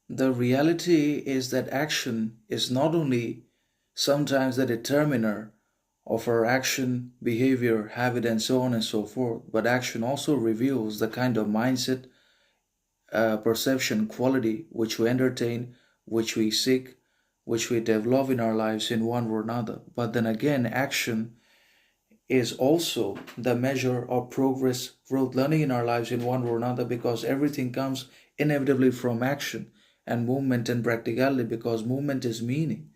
The reality is that action is not only sometimes the determiner of our action, behavior, habit, and so on and so forth, but action also reveals the kind of mindset, perception, quality which we entertain, which we seek, which we develop in our lives in one or another. But then again, action is also the measure of progress, growth, learning in our lives in one or another, because everything comes inevitably from action and movement and practicality, because movement is meaning.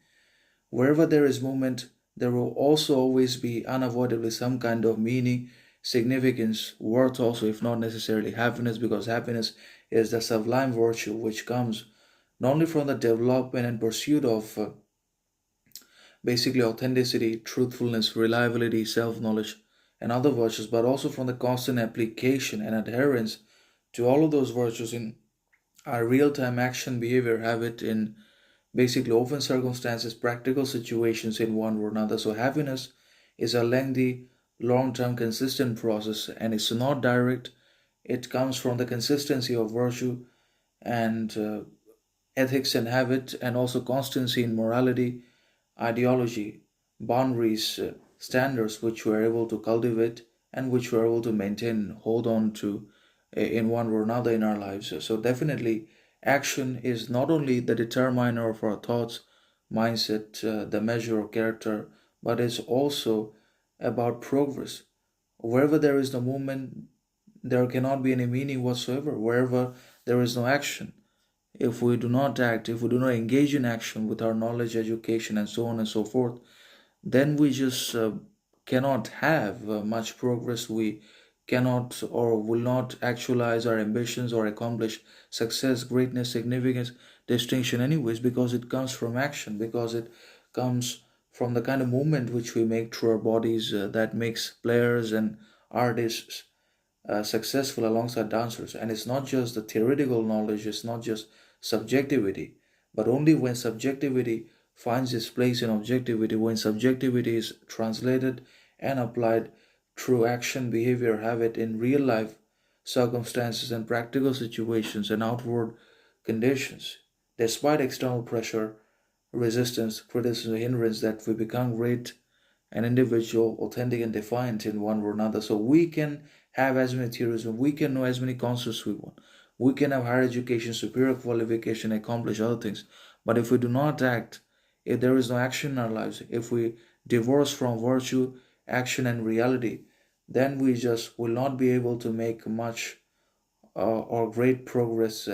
Wherever there is movement, there will also always be unavoidably some kind of meaning, significance, worth also, if not necessarily happiness, because happiness is the sublime virtue which comes not only from the development and pursuit of basically authenticity, truthfulness, reliability, self knowledge, and other virtues, but also from the constant application and adherence to all of those virtues in our real time action, behavior, habit, in basically open circumstances, practical situations in one or another. So, happiness is a lengthy, long term, consistent process, and it's not direct. It comes from the consistency of virtue and ethics and habit, and also constancy in morality, ideology, boundaries, standards which we're able to cultivate and which we're able to maintain, hold on to in one or another in our lives. So, definitely, action is not only the determiner of our thoughts, mindset, the measure of character, but it's also about progress. Wherever there is no movement, there cannot be any meaning whatsoever. Wherever there is no action, if we do not act, if we do not engage in action with our knowledge, education, and so on and so forth, then we just cannot have much progress. We cannot or will not actualize our ambitions or accomplish success, greatness, significance, distinction, anyways, because it comes from action, because it comes from the kind of movement which we make through our bodies that makes players and artists successful alongside dancers. And it's not just the theoretical knowledge, it's not just subjectivity, but only when subjectivity finds its place in objectivity, when subjectivity is translated and applied through action, behavior, habit in real life circumstances and practical situations and outward conditions, despite external pressure, resistance, criticism, hindrance, that we become great an individual, authentic and defiant in one or another. So we can have as many theories, we can know as many concepts we want. We can have higher education, superior qualification, accomplish other things. But if we do not act, if there is no action in our lives, if we divorce from virtue, action, and reality, then we just will not be able to make much or great progress